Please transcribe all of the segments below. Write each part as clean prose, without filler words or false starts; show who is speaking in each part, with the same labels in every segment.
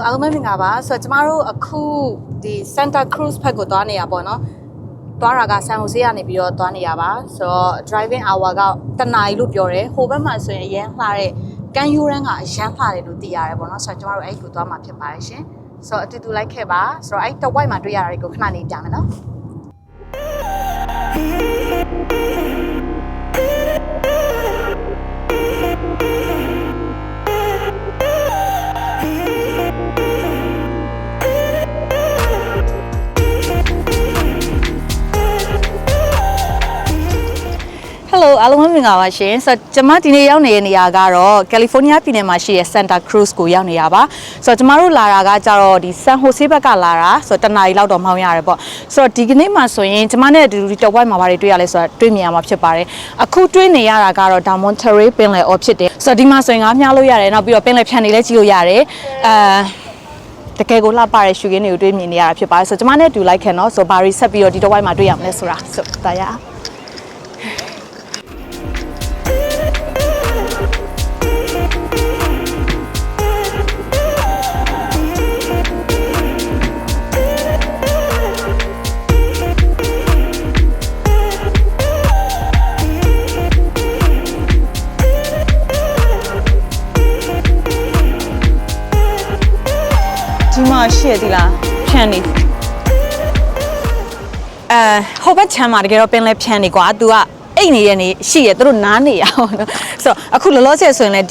Speaker 1: အားလုံးပဲမင်္ဂလာပါဆိုတော့ကျမတို့အခုဒီ Santa Cruz ဘက်ကိုသွားနေရပေါ့နော်သွားတာက San Jose ကနေပြီးတော့သွားနေရပါဆိုတော့ driving hour ကတနာရီလို့ပြောတယ်ဟိုဘက်မှာဆိုရင်အရန်လှတဲ့ကမ်းရိုးတန်းကအရန်လှတယ်လို့သိရတယ်ပေါ့နော်ဆိုတော့ကျမတို့အဲ့ကိုသွားမှာဖြစ်ပါတယ်ရှင်ဆိုတော့အတူတူလိုက်ခဲ့ပါဆိုတော့အဲ့တဝိုက်မှာတွေ့ရတာတွေကိုခဏနေပြမယ်နော်Hello အားလုံးမင်္ဂလာပါရှင်ဆိုတော့ကျမဒီနေ့ရောက်နေတဲ့နေရာကတော့ကယ်လီဖိုးနီးယားပြည်နယ်မှာရှိတဲ့ Santa Cruz ကိုရောက်နေရပါဆိုတော့ကျမတို့လာတာကကြတော့ဒီ San Jose ဘက်ကလာတာဆိုတော့တနာရီလောက်တော့မှောင်းရတယ်ပေါ့ဆိုတော့ဒီကနေ့မှဆိုရင်ကျမနဲ့ဒီတဝိုက်မှာဘာတွေတွေ့ရလဲဆိုတော့တွေ့မြင်ရမှာဖြစ်ပါတယ်အခုတွေ့နေရတာကတော့ Monterey ပင်လယ်အော်ဖြစ်တယ်ဆိုတော့ဒီမှာဆိုရင်ငါးမြားလို့ရတယ်နောက်ပြီးတော့ပင်လယ်ဖြန်နေလဲကြည့်လို့ရတယ်တကယ်ကိုလှပတဲ့ရှူကင်းတွေကိုတွေ့မြင်နေရတာဖြစ်ပါတယ်ဆိုတော့ကျမနဲ့တူလိုက်ခင်နော်ဆိုတော့ဘာတွေဆက်ပြီးတော့ဒီတဝိုက်မှာတွေ့ရမလဲဆိုတာဆိုတော့ဒါရဒီမှာရှိရသည်လားဖြန်နေဟိုဘက်ချမ်းမှာတကယ်တော့ပင်လဲဖြန်နေကွာ तू ကအိတ်နေရနေရှိရသူတို့နားနေရအောင်နော်ဆိုတော့အခုလောလောဆယ်ဆိုရင်လည်း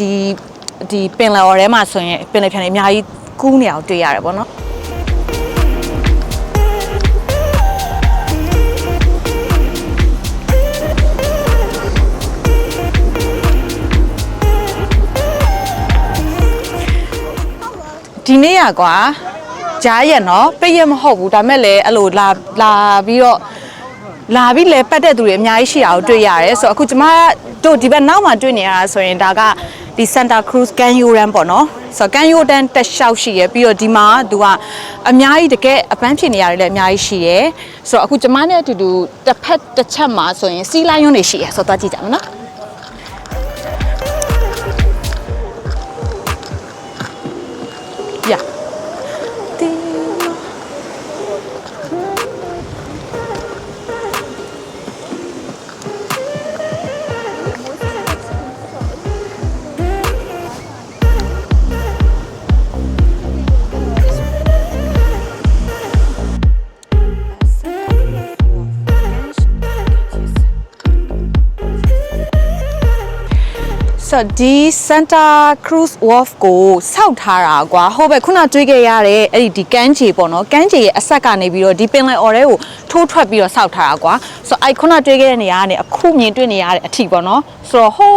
Speaker 1: ဒီပင်လယ်အော်ထဲမှာဆိုရင်ပင်လဲဖြန်နေအများကြီးကူးနေအောင်တွေ့ရတယ်ပေါ့နော်ဒီနေ့ရကွာကြားရနော်ပိတ်ရမဟုတ်ဘူးဒါမဲ့လည်းအဲ့လိုလာပြီးလဲပတ်တဲ့သူတွေအများကြီးရှိတာကိုတွေ့ရတယ်ဆိုတော့အခုကျမတို့ဒီဘက်နောက်မှာတွေ့နေရတာဆိုရင်ဒါကဒီ Santa Cruz ကန်ယိုရန်ပေါ့နော်ဆိုတော့ကန်ယိုတန်းတက်လျှောက်ရှိရပြီးတော့ဒီမှာသူကအများကြီးတကယ်အပန်းဖြစ်နေရတယ်လည်းအများကြီးရှိရဆိုတော့အခုကျမနဲ့အတူတူတစ်ဖက်တစ်ချက်မှာဆိုရင်စီးလိုင်းရုံးတွေရှိရဆိုတော့သွားကြည့်ကြမယ်နော်ဆိုတော့ဒီ Santa Cruz Wharf ကိုစောက်ထားတာကွာဟိုဘက်ခုနတွေ့ခဲ့ရတဲ့အဲ့ဒီကမ်းခြေပေါ့နော်ကမ်းခြေရဲ့အဆက်ကနေပြီးတော့ဒီပင်လယ်အော်ထဲကိုထိုးထွက်ပြီးတော့စောက်ထားတာကွာဆိုတော့အဲ့ခုနတွေ့ခဲ့တဲ့နေရာကနေအခုမြင်တွေ့နေရတဲ့အထီပေါ့နော်ဆိုတော့ဟို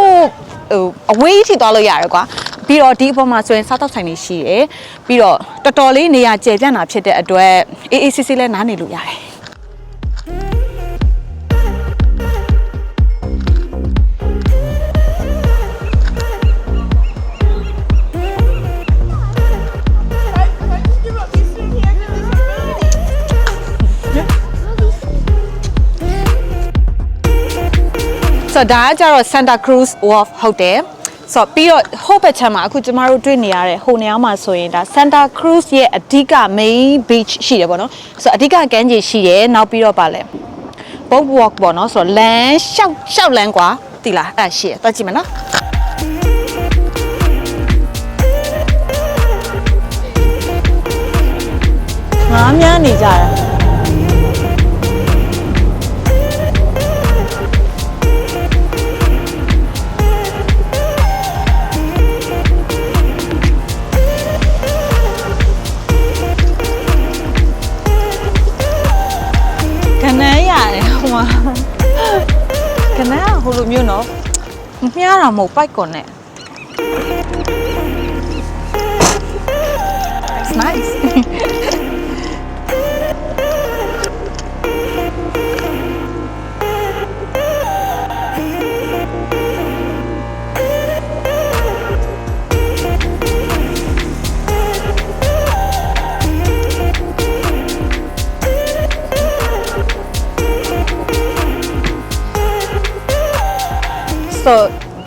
Speaker 1: အဝေးထိသွားလို့ရတယ်ကွာပြီးတော့ဒီအပေါ်မှာဆိုရင်စားတောက်ဆိုင်တွေရှိတယ်ပြီးတော့တော်တော်လေးနေရာကျယ်ပြန့်တာဖြစ်တဲ့အတွက်အေးအေးဆေးဆေးလဲနားနေလို့ရတယ်ဆိုတော့ဒါကကြတော့ Santa Cruz Wharf ဟုတ်တယ်ဆိုတော့ပြီးတော့ဟိုဘက်ချမ်းမှာအခုကျမတို့တွေ့နေရတဲ့ဟိုနေရာမှာဆိုရင်ဒါ Santa Cruz ရဲ့အဓိက main beach ရှိတယ်ပေါ့နော်ဆိုတော့အဓိကကမ်းခြေရှိတယ်နောက်ပြီးတော့ပါလဲ boat walk ပေါ့နော်ဆိုတော့လမ်းရှောက်လမ်းကွာတိလားအဲ့ဒါရှိတယ်သွားကြည့်မယ်နော်ငါးများနေကြတာခဏဟိုလိုမျိုးနော်မြားတာမဟုတ်ပိုက်ကောနဲ့ It's nice so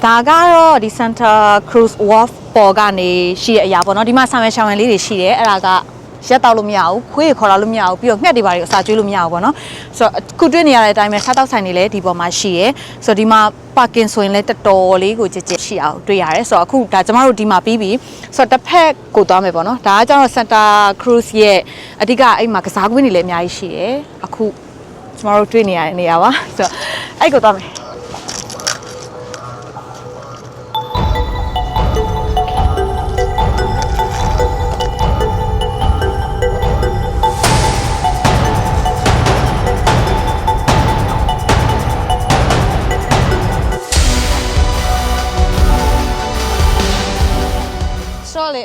Speaker 1: ဒါကတော့ဒီ Santa Cruz Wharf ပေါ်ကနေရှိတဲ့အရာပေါ့နော်ဒီမှာဆောင်ရွက်ရှောင်ရည်လေးတွေရှိတယ်အဲ့ဒါကရက်တောက်လို့မရဘူးခွေးခေါ်လာလို့မရဘူးပြီးတော့ငှက်တွေပါတွေအစာကျွေးလို့မရဘူးပေါ့နော်ဆိုတော့ခုတွေ့နေရတဲ့အတိုင်းပဲစားတောက်ဆိုင်တွေလည်းဒီပေါ်မှာရှိရဲဆိုတော့ဒီမှာပါကင်ဆိုရင်လည်းတော်တော်လေးကိုကြည်ကြည်ရှိအောင်တွေ့ရတယ်ဆိုတော့အခုဒါကျမတို့ဒီမှာပြီးပြီဆိုတော့တစ်ဖက်ကိုသွားမယ်ပေါ့နော်ဒါကကျတော့ Santa Cruz ရဲ့အဓိကအဲ့မှာကစားကွင်းတွေလည်းအများကြီးရှိတယ်အခုကျမတို့တွေ့နေရတဲ့နေရာပါဆိုတော့အဲ့ကိုသွားမယ်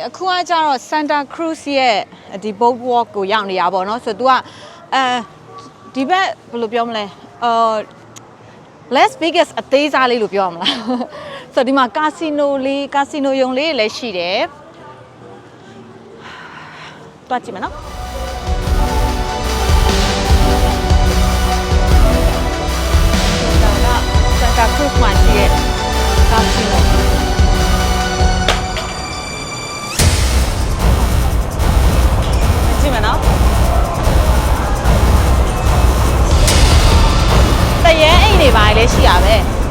Speaker 1: အခုကကျတော့ Santa Cruz ရဲ့ဒီ boat walk ကိုရောက်နေရပါတော့ဆိုတော့ तू ကဒီဘက်ဘယ်လိုပြောမလဲLas Vegas အသေးစားလေးလို့ပြောရမလားဆိုတော့ဒီမှာကာစီနိုရုံလေးလည်းရှိတယ်တွားကြည့်မယ်နော် Santa Cruz မှာရှိရဲ့ကာစီနိုနေပါလေရှိရပဲ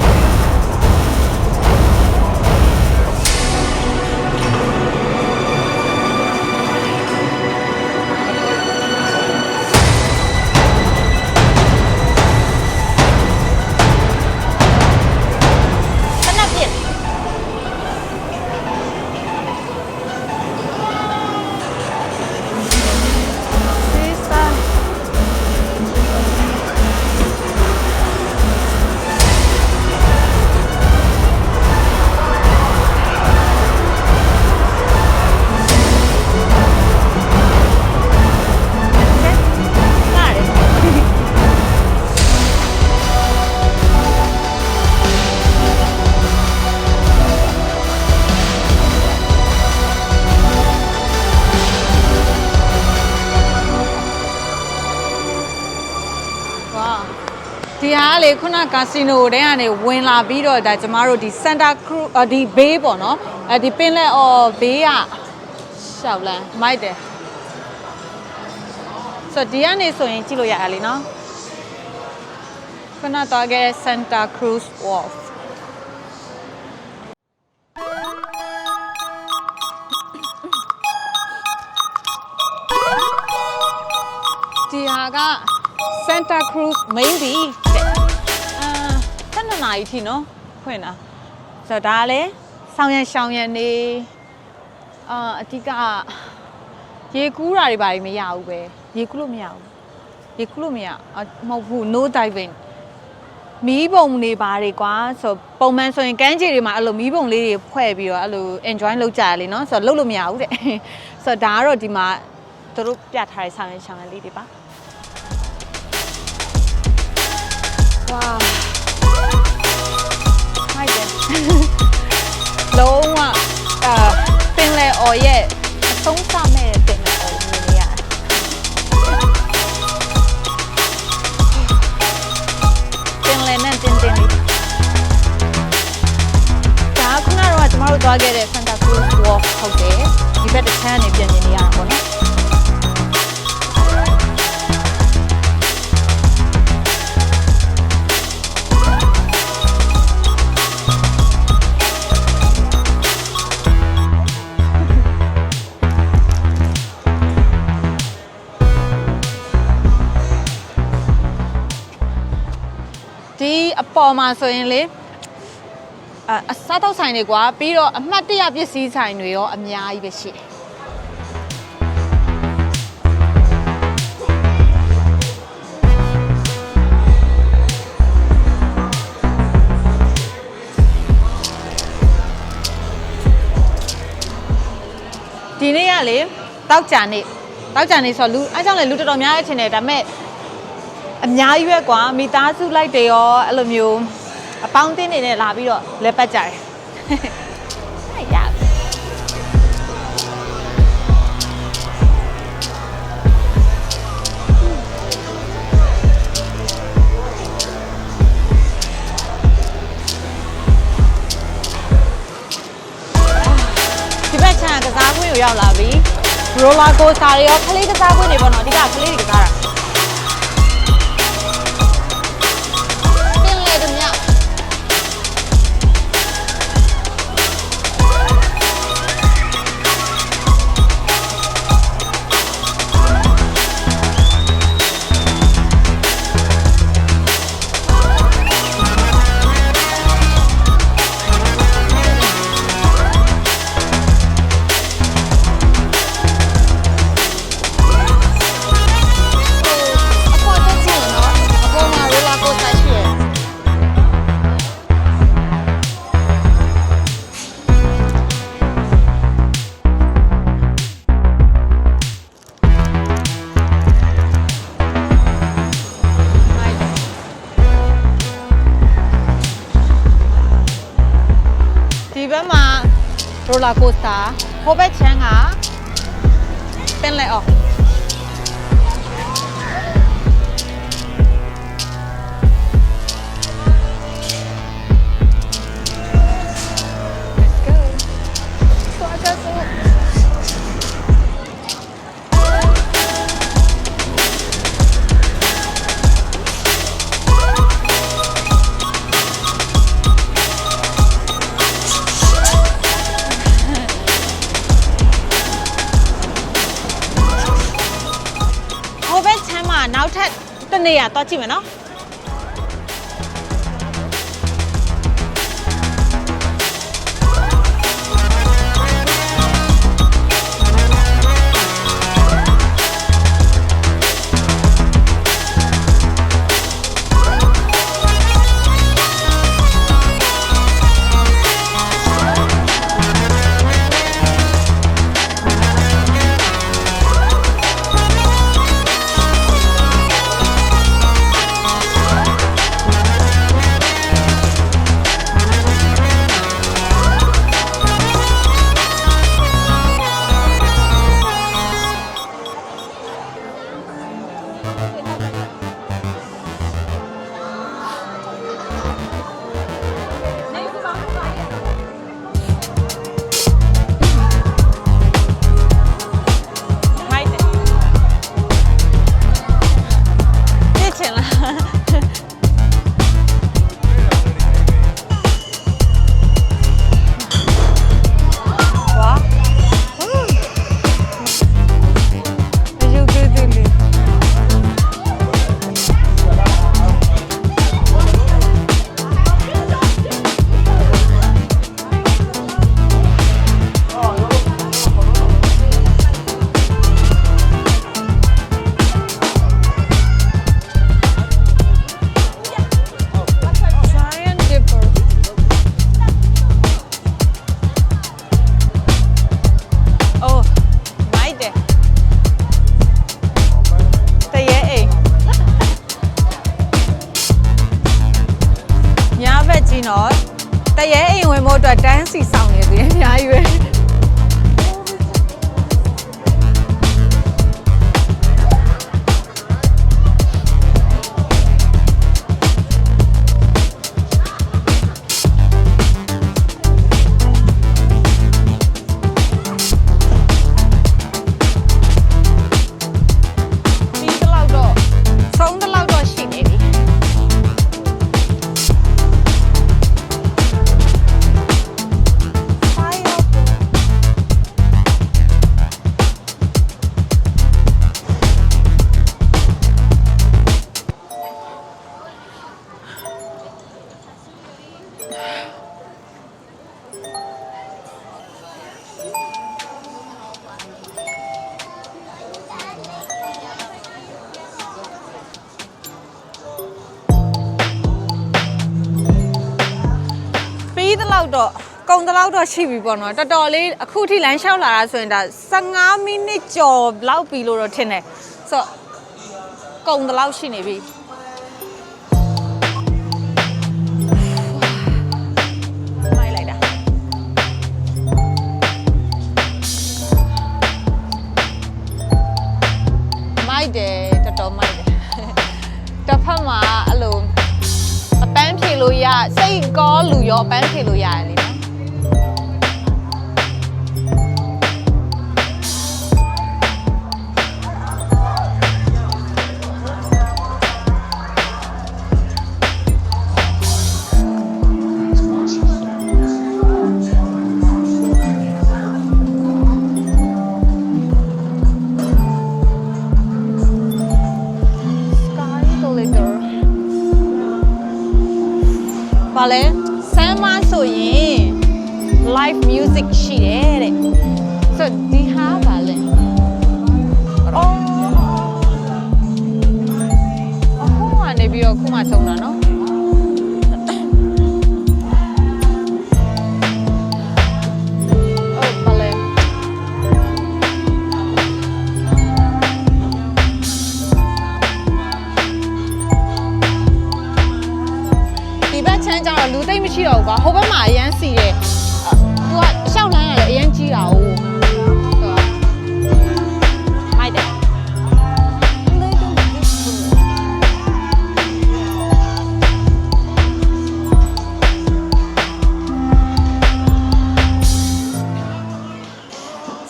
Speaker 1: ဒီဟာလေခုနကာစီနိုတဲကနေဝင်လာပြီးတော့ဒါကျမတို့ဒီ Santa Cruz ဒီ Bay ပေါ့နော်ဒီပင်လယ်အော် Bay ကရှောက်လန်းမိုက်တယ်ဆိုတော့ဒီကနေဆိုရင်ကြည့်လို့ရတာလေနော်ခုနတော့ခဲ့ Santa Cruz Wharf ဒီဟာကSanta Cruz main ဒီတဲ့12နာရီထိနော်ဖွင့်တာဆိုတော့ဒါလည်းဆောင်းရံရှောင်းရံနေအဓိကရေကူးတာတွေဘာတွေမရဘူးပဲရေကူးလို့မရဘူးရေကူးလို့မရမဟုတ်ဘူး no diving မီးပုံတွေဘာတွေကွာဆိုပုံမှန်ဆိုရင်ကမ်းခြေတွေမှာအဲ့လိုမီးပုံလေးတွေဖွဲ့ပြီးတော့အဲ့လို enjoy လုပ်ကြရလေနော်ဆိုတော့လုပ်လို့မရဘူးတဲ့ဆိုတော့ဒါကတော့ဒီမှာသူတို့ပြထားတဲ့ဆောင်းရံရှောင်းရံလေးတွေပါဝါဟိုက်တယ်လုံးဝပင်လယ်အော်ရဲ့အဆုံးစမဲ့ပင်လယ်အော်မြင်နေရတယ်ပင်လယ်နဲ့တင်းတင်းလေးဒါခုနကတော့ကျမတို့သွားခဲ့တဲ့ Santa Cruz Walk ဟုတ်တယ်ဒီဘက်တစ်ချမ်းနေပြန်မြင်နေရတာပေါ့နော်ဒီအပေါ်မှာဆိုရင်လေအစားတောက်ဆိုင်တွေကွာပြီးတော့အမှတ်တရပစ္စည်းဆိုင်တွေရောအများကြီးပဲရှိတယ်ဒီနေ့ကလေတောက်ကြနေဆိုလူအားကြောင့်လေလူတော်တော်များနေတယ်ဒါပေမဲ့အများကြီးပဲကွာမိသားစုလိုက်တွေရောအဲ့လိုမျိုးအပေါင်းအသင်းတွေနဲ့လာပြီးတော့လက်ပတ်ကြတယ်အဲ့ရ ကကစားကွင်းကိုရောက်လာပြီ roller coaster တွေရောကလေးကစားကွင်းတွေပေါ့နော်အဓိကကလေးတွေကစားတာပင်လေတမြဒီဘက်မှာ roller coaster ဟိုဘက်ချမ်းကပင်လေအော်နောက်ထပ်တစ်နေရာတော့ကြည့်မယ်နော်နော်တရဲအိမ်ဝင်ဖို့အတွက်တန်းစီဆောင်နေသေးတယ်အများကြီးပဲတော့ကုန်တလောက်တော့ရှိပြီပေါ့နော်တော်တော်လေးအခုထိလမ်းလျှောက်လာတာဆိုရင်ဒါ15မိနစ်ကျော်လောက်ပြီလို့တော့ထင်တယ်ဆိုတော့ကုန်တလောက်ရှိနေပြီမိုက်လိုက်တာမိုက်တယ်တော်တော်မိုက်တယ်တစ်ဖက်မှာအဲ့လိုအပန်းဖြေလို့ရစိတ်ကောလူရောအပန်းဖြေလို့ရတယ်လေနော် တယ်တဲ့ဆိုဒီဟာပါလဲအော်အခုမှနေပြီးတော့ခုမှထုံတာနော်ချမ်းကြတော့လူသိမ့်မရှိတော့ဘူးကွာဟိုဘက်မှာအရန်စီတယ်သူကရှောက်လန်းရတယ်အရန်ကြီးတာ哦မိုက်တယ်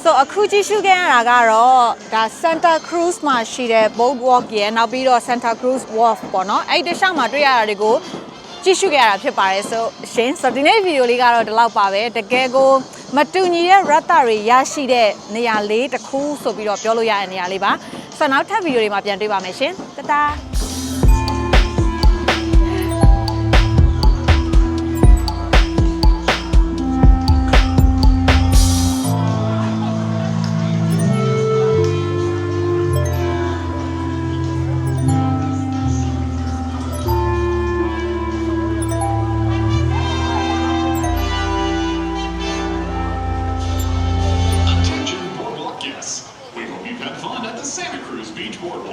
Speaker 1: ဆိုအခုကြည့်ရှုခဲ့ရတာကတော့ဒါ Santa Cruz မှာရှိတဲ့ boardwalk ရဲ့နောက်ပြီးတော့ Santa Cruz Wharf ပေါ့နော်အဲ့ဒီတစ်လျှောက်မှာတွေ့ရတာတွေကိုကြည့်ရှုခဲ့ရတာဖြစ်ပါတယ်ဆိုရှင်ဆိုဒီနေ့ဗီဒီယိုလေးကတော့ဒီလောက်ပါပဲတကယ်ကိုမတူညီတဲ့ rata တွေရရှိတဲ့နေရာလေးတစ်ခုဆိုပြီးတော့ပြောလို့ရတဲ့နေရာလေးပါဆိုတော့နောက်ထပ်ဗီဒီယိုတွေမှာပြန်တွေ့ပါမယ်ရှင်တတား